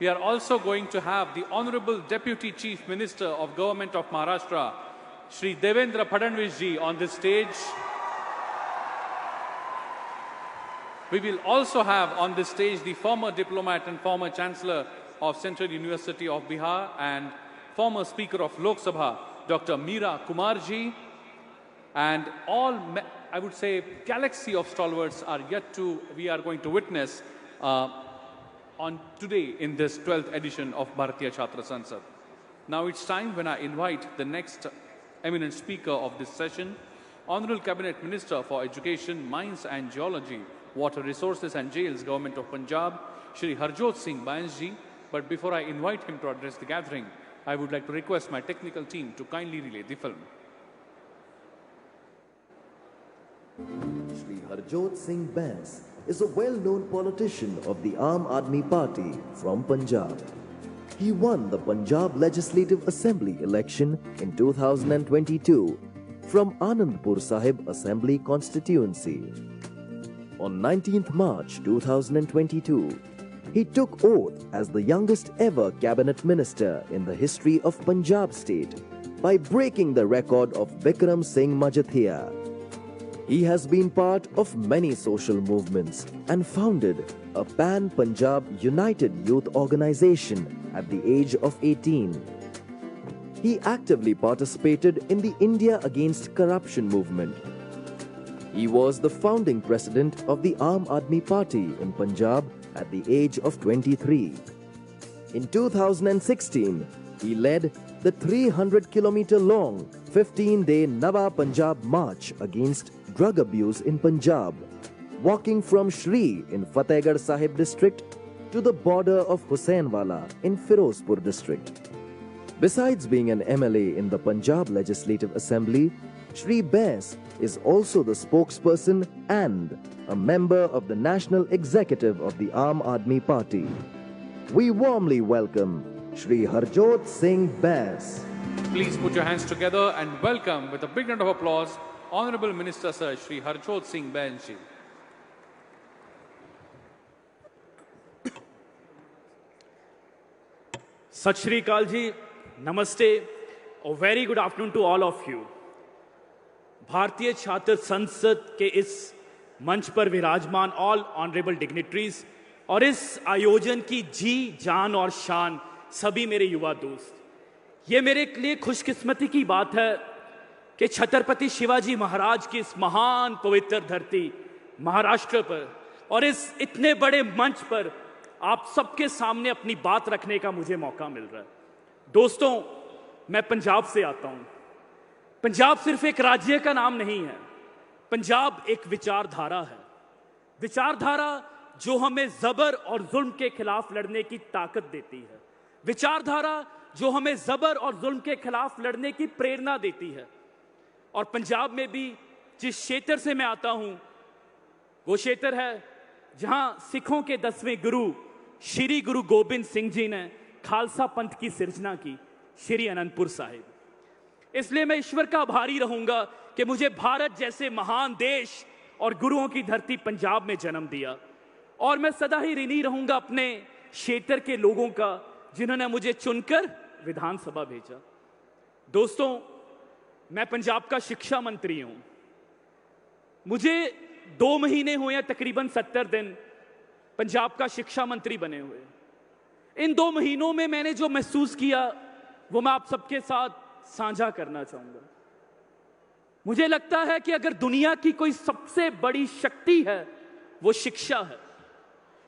We are also going to have the Honorable Deputy Chief Minister of Government of Maharashtra, Shri Devendra Fadnavis ji, on this stage. We will also have on this stage the former diplomat and former Chancellor of Central University of Bihar and former Speaker of Lok Sabha, Dr. Meera Kumar ji. And all, I would say, galaxy of stalwarts we are going to witness on today in this 12th edition of Bharatiya Chhatra Sansad. Now it's time when I invite the next eminent speaker of this session, Honorable Cabinet Minister for Education, Mines and Geology, Water Resources and Jails, Government of Punjab, Shri Harjot Singh Bains ji. But before I invite him to address the gathering, I would like to request my technical team to kindly relay the film. Shri Harjot Singh Bains is a well-known politician of the Aam Aadmi Party from Punjab. He won the Punjab Legislative Assembly election in 2022 from Anandpur Sahib Assembly constituency. On 19th March 2022, he took oath as the youngest ever cabinet minister in the history of Punjab state by breaking the record of Bikram Singh Majathiya. He has been part of many social movements and founded a Pan-Punjab United Youth Organization at the age of 18. He actively participated in the India Against Corruption movement. He was the founding president of the Aam Aadmi Party in Punjab at the age of 23. In 2016, he led the 300-kilometer-long 15-day Nava Punjab March against drug abuse in Punjab, walking from Shri in Fatehgarh Sahib district to the border of Husainwala in Firozpur district. Besides being an MLA in the Punjab Legislative Assembly, Shri Bains is also the spokesperson and a member of the National Executive of the Aam Aadmi Party. We warmly welcome Shri Harjot Singh Bains. Please put your hands together and welcome with a big round of applause Honorable Minister Sir Shri Harjot Singh Bains ji. Sat Shri Akal ji, Namaste, a very good afternoon to all of you. भारतीय छात्र संसद के इस मंच पर विराजमान all honourable dignitaries और इस आयोजन की जी जान और शान सभी मेरे युवा दोस्त, ये मेरे लिए खुशकिस्मती की बात है कि छत्रपति शिवाजी महाराज की इस महान पवित्र धरती महाराष्ट्र पर और इस इतने बड़े मंच पर आप सबके सामने अपनी बात रखने का मुझे मौका मिल रहा है। दोस्तों, मैं पंजाब से आता हूं। पंजाब सिर्फ एक राज्य का नाम नहीं है, पंजाब एक विचारधारा है। विचारधारा जो हमें जबर और जुल्म के खिलाफ लड़ने की ताकत देती है, विचारधारा जो हमें जबर और जुल्म के खिलाफ लड़ने की प्रेरणा देती है। और पंजाब में भी जिस क्षेत्र से मैं आता हूं, वो क्षेत्र है जहां सिखों के 10वें गुरु श्री गुरु गोबिंद सिंह जी ने खालसा पंथ की सिरजना की, श्री अनंतपुर साहिब। इसलिए मैं ईश्वर का आभारी रहूंगा कि मुझे भारत जैसे महान देश और गुरुओं की धरती पंजाब में जन्म दिया। और मैं सदा ही ऋणी रहूंगा अपने क्षेत्र के लोगों का, जिन्होंने मुझे चुनकर विधानसभा भेजा। दोस्तों, मैं पंजाब का शिक्षा मंत्री हूं। मुझे 2 महीने हुए हैं, तकरीबन 70 दिन पंजाब का शिक्षा मंत्री बने हुए। इन 2 महीनों में मैंने जो महसूस किया वो मैं आप सबके साथ साझा करना चाहूंगा। मुझे लगता है कि अगर दुनिया की कोई सबसे बड़ी शक्ति है वो शिक्षा है।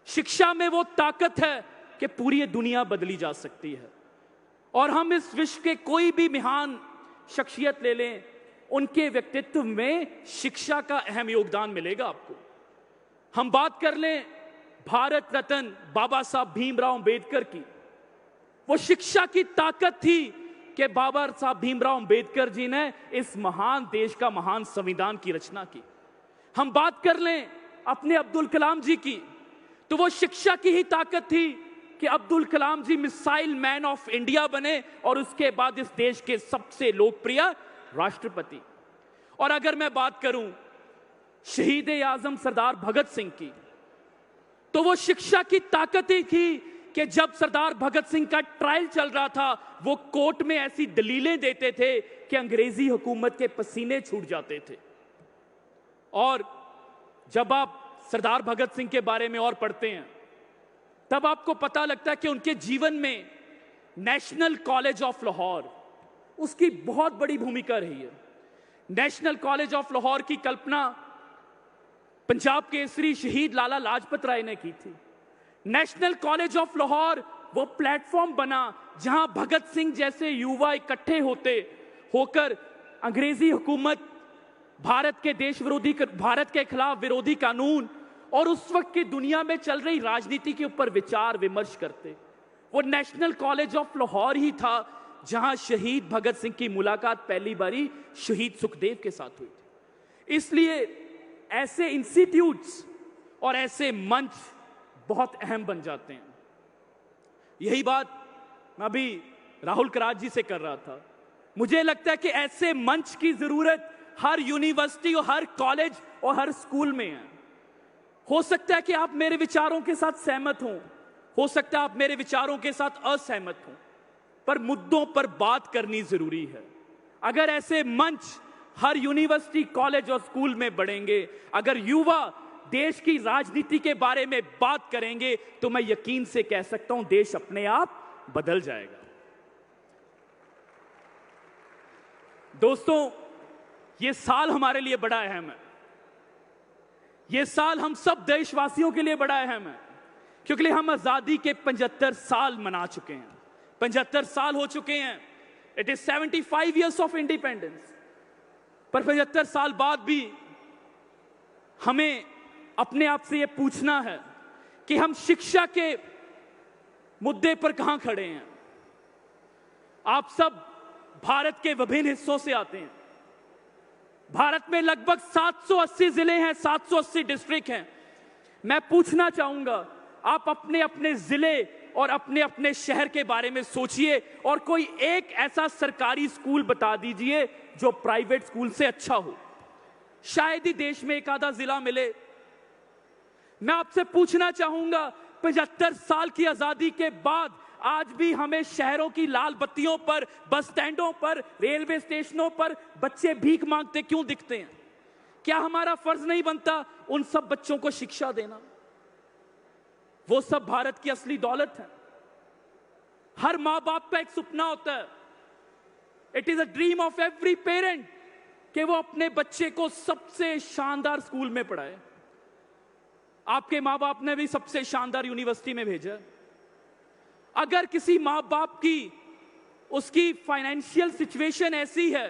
शिक्षा में वो ताकत है कि पूरी दुनिया बदली जा सकती है। और हम इस विश्व के कोई भी महान शख्सियत ले लें, उनके व्यक्तित्व में शिक्षा का अहम योगदान मिलेगा आपको। हम बात कर लें भारत रत्न बाबा साहब भीमराव अंबेडकर की, वो शिक्षा की ताकत थी कि बाबा साहब भीमराव अंबेडकर जी ने इस महान देश का महान संविधान की रचना की। हम बात कर लें अपने अब्दुल कलाम जी की, तो वो शिक्षा की ही ताकत थी कि अब्दुल कलाम जी मिसाइल मैन ऑफ इंडिया बने और उसके बाद इस देश के सबसे लोकप्रिय राष्ट्रपति। और अगर मैं बात करूं शहीद ए आजम सरदार भगत सिंह की, तो वो शिक्षा की ताकत ही थी कि जब सरदार भगत सिंह का ट्रायल चल रहा था, वो कोर्ट में ऐसी दलीलें देते थे कि अंग्रेजी हुकूमत के पसीने छूट जाते थे। और जब आप सरदार भगत सिंह के बारे में और पढ़ते हैं, तब आपको पता लगता है कि उनके जीवन में नेशनल कॉलेज ऑफ लाहौर, उसकी बहुत बड़ी भूमिका रही है। नेशनल कॉलेज ऑफ लाहौर की कल्पना पंजाब केसरी शहीद लाला लाजपत राय ने की थी। नेशनल कॉलेज ऑफ लाहौर वो प्लेटफॉर्म बना जहां भगत सिंह जैसे युवा इकट्ठे होकर अंग्रेजी हुकूमत, भारत के खिलाफ विरोधी कानून और उस वक्त की दुनिया में चल रही राजनीति के ऊपर विचार विमर्श करते। वो नेशनल कॉलेज ऑफ लाहौर ही था जहां शहीद भगत सिंह की मुलाकात पहली बारी शहीद सुखदेव के साथ हुई थी। इसलिए ऐसे इंस्टीट्यूट्स और ऐसे मंच बहुत अहम बन जाते हैं। यही बात मैं अभी राहुल कराज जी से कर रहा था। मुझे लगता है कि ऐसे मंच की जरूरत हर यूनिवर्सिटी और हर कॉलेज और हर स्कूल में है। हो सकता है कि आप मेरे विचारों के साथ सहमत हो सकता है आप मेरे विचारों के साथ असहमत हों, पर मुद्दों पर बात करनी जरूरी है। अगर ऐसे मंच हर यूनिवर्सिटी, कॉलेज और स्कूल में बढ़ेंगे, अगर युवा देश की राजनीति के बारे में बात करेंगे, तो मैं यकीन से कह सकता हूं देश अपने आप बदल जाएगा। दोस्तों, ये साल हमारे लिए बड़ा अहम है। ये साल हम सब देशवासियों के लिए बड़ा अहम है, क्योंकि हम आजादी के 75 साल मना चुके हैं। 75 साल हो चुके हैं। It is 75 years of independence. पर 75 साल बाद भी हमें अपने आप से यह पूछना है कि हम शिक्षा के मुद्दे पर कहां खड़े हैं। आप सब भारत के विभिन्न हिस्सों से आते हैं। भारत में लगभग 780 जिले हैं, 780 डिस्ट्रिक्ट हैं। मैं पूछना चाहूंगा, आप अपने अपने जिले और अपने अपने शहर के बारे में सोचिए और कोई एक ऐसा सरकारी स्कूल बता दीजिए जो प्राइवेट स्कूल से अच्छा हो। शायद ही देश में एक आधा जिला मिले। मैं आपसे पूछना चाहूंगा, 75 साल की आजादी के बाद आज भी हमें शहरों की लाल बत्तियों पर, बस स्टैंडों पर, रेलवे स्टेशनों पर बच्चे भीख मांगते क्यों दिखते हैं? क्या हमारा फर्ज नहीं बनता उन सब बच्चों को शिक्षा देना? वो सब भारत की असली दौलत है। हर मां बाप का एक सपना होता है। It is a dream of every parent कि वो अपने बच्चे को सबसे शानदार स्कूल में पढ़ाए। आपके मां बाप ने भी सबसे शानदार यूनिवर्सिटी में भेजा। अगर किसी मां बाप की उसकी फाइनेंशियल सिचुएशन ऐसी है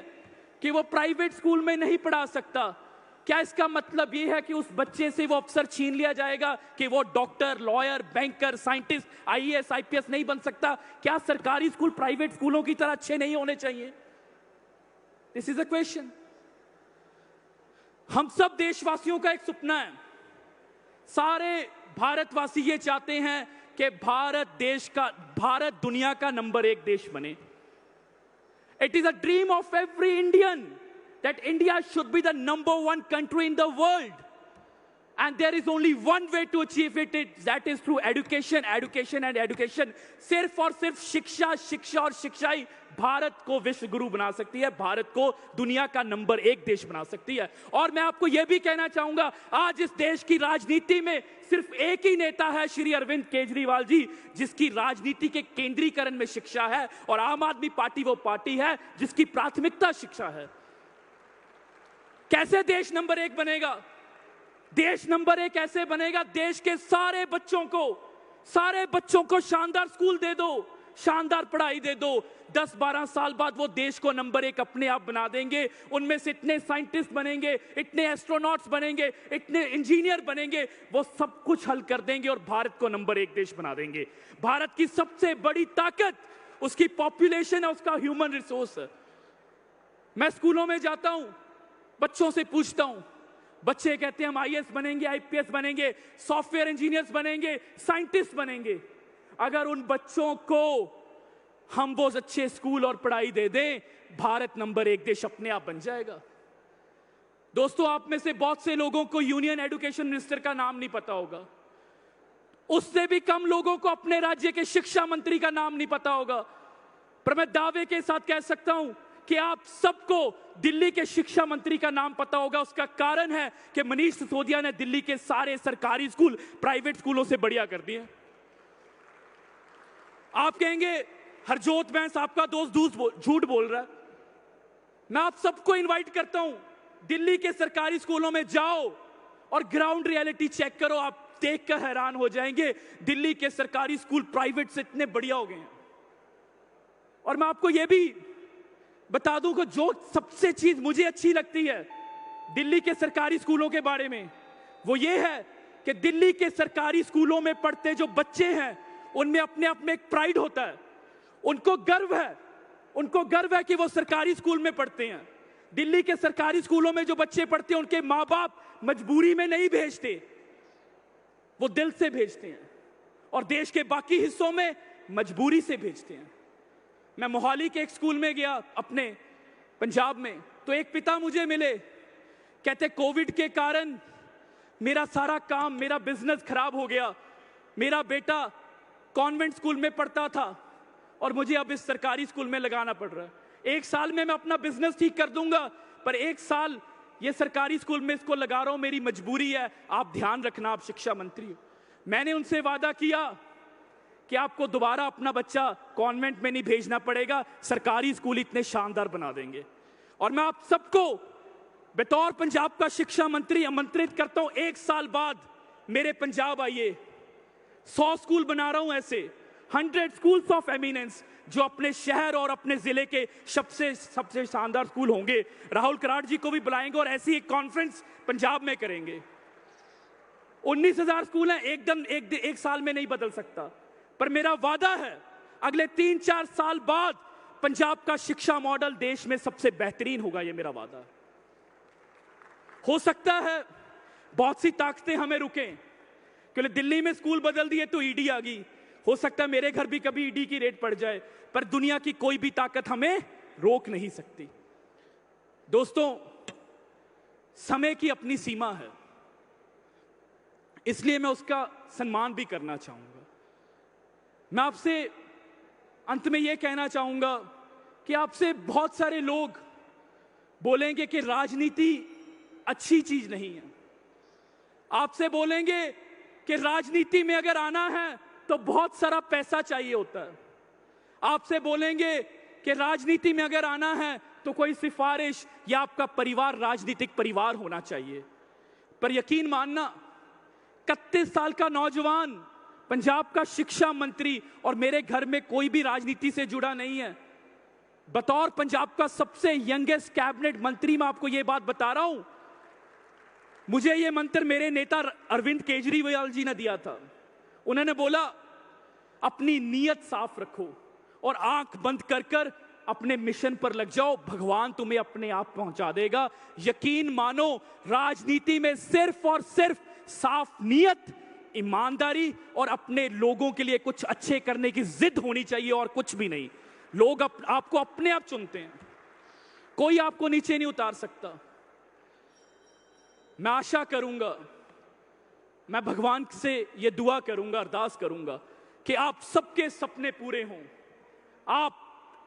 कि वो प्राइवेट स्कूल में नहीं पढ़ा सकता, क्या इसका मतलब यह है कि उस बच्चे से वो अफसर छीन लिया जाएगा कि वो doctor, lawyer, banker, scientist, IAS, IPS नहीं बन सकता? क्या सरकारी स्कूल प्राइवेट स्कूलों की तरह अच्छे नहीं होने चाहिए? This is a question. हम सब देशवासियों का एक सपना है। सारे भारतवासी ये चाहते हैं कि भारत दुनिया का नंबर 1 देश बने। It is a dream of every Indian that India should be the number 1 country in the world. And there is only one way to achieve it, that is through education, education and education. सिर्फ और सिर्फ शिक्षा, शिक्षा और शिक्षा ही भारत को विश्व गुरु बना सकती है, भारत को दुनिया का नंबर 1 देश बना सकती है। और मैं आपको यह भी कहना चाहूंगा, आज इस देश की राजनीति में सिर्फ एक ही नेता है, श्री अरविंद केजरीवाल जी, जिसकी राजनीति के केंद्रीकरण में शिक्षा है। और आम आदमी पार्टी वो पार्टी है जिसकी प्राथमिकता शिक्षा है। कैसे देश नंबर 1 बनेगा? देश नंबर 1 कैसे बनेगा? देश के सारे बच्चों को शानदार स्कूल दे दो, शानदार पढ़ाई दे दो। 10-12 साल बाद वो देश को नंबर 1 अपने आप बना देंगे। उनमें से इतने साइंटिस्ट बनेंगे, इतने एस्ट्रोनॉट्स बनेंगे, इतने इंजीनियर बनेंगे, वो सब कुछ हल कर देंगे और भारत को नंबर 1 देश बना देंगे। भारत की सबसे बड़ी ताकत उसकी पॉपुलेशन है, उसका ह्यूमन रिसोर्स है। मैं स्कूलों में जाता हूं, बच्चों से पूछता हूं, बच्चे कहते हैं हम आईएएस बनेंगे, आईपीएस बनेंगे, सॉफ्टवेयर इंजीनियर्स बनेंगे, साइंटिस्ट बनेंगे। अगर उन बच्चों को हम वो अच्छे स्कूल और पढ़ाई दे दें, भारत नंबर 1 देश अपने आप बन जाएगा। दोस्तों, आप में से बहुत से लोगों को यूनियन एजुकेशन मिनिस्टर का नाम नहीं पता होगा। उससे भी कम लोगों को अपने राज्य के शिक्षा मंत्री का नाम नहीं पता होगा। पर मैं दावे के साथ कह सकता हूं कि आप सबको दिल्ली के शिक्षा मंत्री का नाम पता होगा। उसका कारण है कि मनीष सिसोदिया ने दिल्ली के सारे सरकारी स्कूल प्राइवेट स्कूलों से बढ़िया कर दिए। आप कहेंगे हरजोत बैंस आपका दोस्त झूठ बोल रहा है। मैं आप सबको इनवाइट करता हूं, दिल्ली के सरकारी स्कूलों में जाओ और ग्राउंड रियलिटी चेक करो। आप देखकर हैरान हो जाएंगे, दिल्ली के सरकारी स्कूल प्राइवेट से इतने बढ़िया हो गए हैं। और मैं आपको यह भी बता दूं कि जो सबसे चीज मुझे अच्छी लगती है दिल्ली के सरकारी स्कूलों के बारे में, वो ये है कि दिल्ली के सरकारी स्कूलों में पढ़ते जो बच्चे हैं उनमें अपने आप में एक प्राइड होता है। उनको गर्व है कि वो सरकारी स्कूल में पढ़ते हैं। दिल्ली के सरकारी स्कूलों में जो बच्चे पढ़ते हैं उनके माँ बाप मजबूरी में नहीं भेजते, वो दिल से भेजते हैं। और देश के बाकी हिस्सों में मजबूरी से भेजते हैं। मैं मोहाली के एक स्कूल में गया अपने पंजाब में, तो एक पिता मुझे मिले, कहते कोविड के कारण मेरा सारा काम, मेरा बिजनेस खराब हो गया। मेरा बेटा कॉन्वेंट स्कूल में पढ़ता था और मुझे अब इस सरकारी स्कूल में लगाना पड़ रहा है। 1 साल में मैं अपना बिजनेस ठीक कर दूंगा, पर 1 साल ये सरकारी स्कूल में इसको लगा रहा हूं, मेरी मजबूरी है। आप ध्यान रखना, आप शिक्षा मंत्री हो। मैंने उनसे वादा किया कि आपको दोबारा अपना बच्चा कॉन्वेंट में नहीं भेजना पड़ेगा, सरकारी स्कूल इतने शानदार बना देंगे। और मैं आप सबको बतौर पंजाब का शिक्षा मंत्री आमंत्रित करता हूं, 1 साल बाद मेरे पंजाब आइए। 100 स्कूल बना रहा हूं ऐसे, 100 स्कूल्स ऑफ एमिनेंस, जो अपने शहर और अपने जिले के सबसे शानदार स्कूल होंगे। राहुल कराड़ जी को भी बुलाएंगे और ऐसी एक कॉन्फ्रेंस पंजाब में करेंगे। 19,000 स्कूल हैं, एक साल में नहीं बदल सकता, पर मेरा वादा है अगले 3-4 साल बाद पंजाब का शिक्षा मॉडल देश में सबसे बेहतरीन होगा। ये मेरा वादा है। हो सकता है बहुत सी ताकतें हमें रुकें, क्योंकि दिल्ली में स्कूल बदल दिए तो ईडी आ गई। हो सकता है मेरे घर भी कभी ईडी की रेड पड़ जाए, पर दुनिया की कोई भी ताकत हमें रोक नहीं सकती। दोस्तों, समय की अपनी सीमा है, इसलिए मैं उसका सम्मान भी करना चाहूंगा। मैं आपसे अंत में यह कहना चाहूंगा कि आपसे बहुत सारे लोग बोलेंगे कि राजनीति अच्छी चीज नहीं है। आपसे बोलेंगे कि राजनीति में अगर आना है तो बहुत सारा पैसा चाहिए होता है। आपसे बोलेंगे कि राजनीति में अगर आना है तो कोई सिफारिश या आपका परिवार राजनीतिक परिवार होना चाहिए। पर यकीन मानना, 31 साल का नौजवान, पंजाब का शिक्षा मंत्री, और मेरे घर में कोई भी राजनीति से जुड़ा नहीं है। बतौर पंजाब का सबसे यंगेस्ट कैबिनेट मंत्री मैं आपको यह बात बता रहा हूं। मुझे यह मंत्र मेरे नेता अरविंद केजरीवाल जी ने दिया था। उन्होंने बोला, अपनी नीयत साफ रखो और आंख बंद कर अपने मिशन पर लग जाओ, भगवान तुम्हें अपने आप पहुंचा देगा। यकीन मानो, राजनीति में सिर्फ और सिर्फ साफ नीयत, ईमानदारी और अपने लोगों के लिए कुछ अच्छे करने की जिद होनी चाहिए, और कुछ भी नहीं। लोग आपको अपने आप चुनते हैं, कोई आपको नीचे नहीं उतार सकता। मैं आशा करूंगा, मैं भगवान से यह दुआ करूंगा, अरदास करूंगा कि आप सबके सपने पूरे हों। आप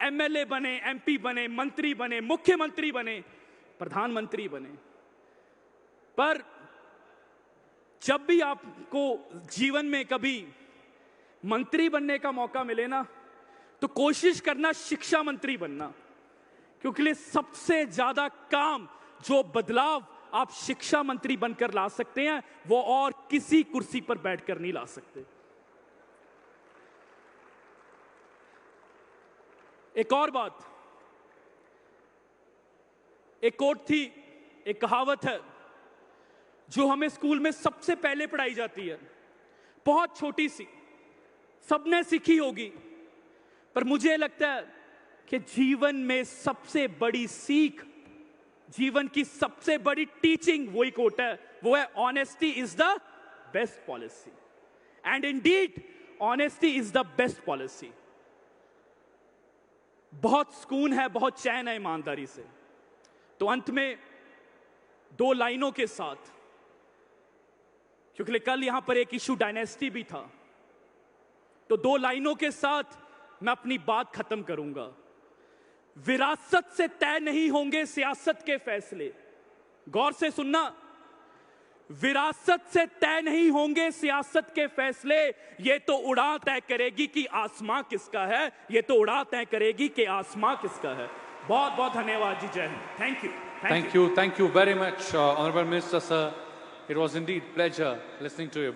एमएलए बने, एमपी बने, मंत्री बने, मुख्यमंत्री बने, प्रधानमंत्री बने, पर जब भी आपको जीवन में कभी मंत्री बनने का मौका मिले ना, तो कोशिश करना शिक्षा मंत्री बनना, क्योंकि सबसे ज्यादा काम, जो बदलाव आप शिक्षा मंत्री बनकर ला सकते हैं, वो और किसी कुर्सी पर बैठकर नहीं ला सकते। एक और बात, एक कोट थी, एक कहावत है जो हमें स्कूल में सबसे पहले पढ़ाई जाती है, बहुत छोटी सी, सबने सीखी होगी, पर मुझे लगता है कि जीवन में सबसे बड़ी सीख, जीवन की सबसे बड़ी टीचिंग वही कोट है, वो है honesty is the best policy. And Indeed honesty is the best policy. बहुत सुकून है, बहुत चैन है ईमानदारी से। तो अंत में 2 लाइनों के साथ क्योंकि कल यहां पर एक इशू डायनेस्टी भी था। तो 2 लाइनों के साथ मैं अपनी बात खत्म करूंगा। विरासत से तय नहीं होंगे सियासत के फैसले। गौर से सुनना, विरासत से तय नहीं होंगे सियासत के फैसले। ये तो उड़ान तय करेगी कि आसमां किसका है, ये तो उड़ान तय करेगी कि आसमां किसका है। बहुत बहुत धन्यवाद जी। जय Hind. Thank you. Thank you very much, Honorable Minister, sir. It was indeed pleasure listening to you.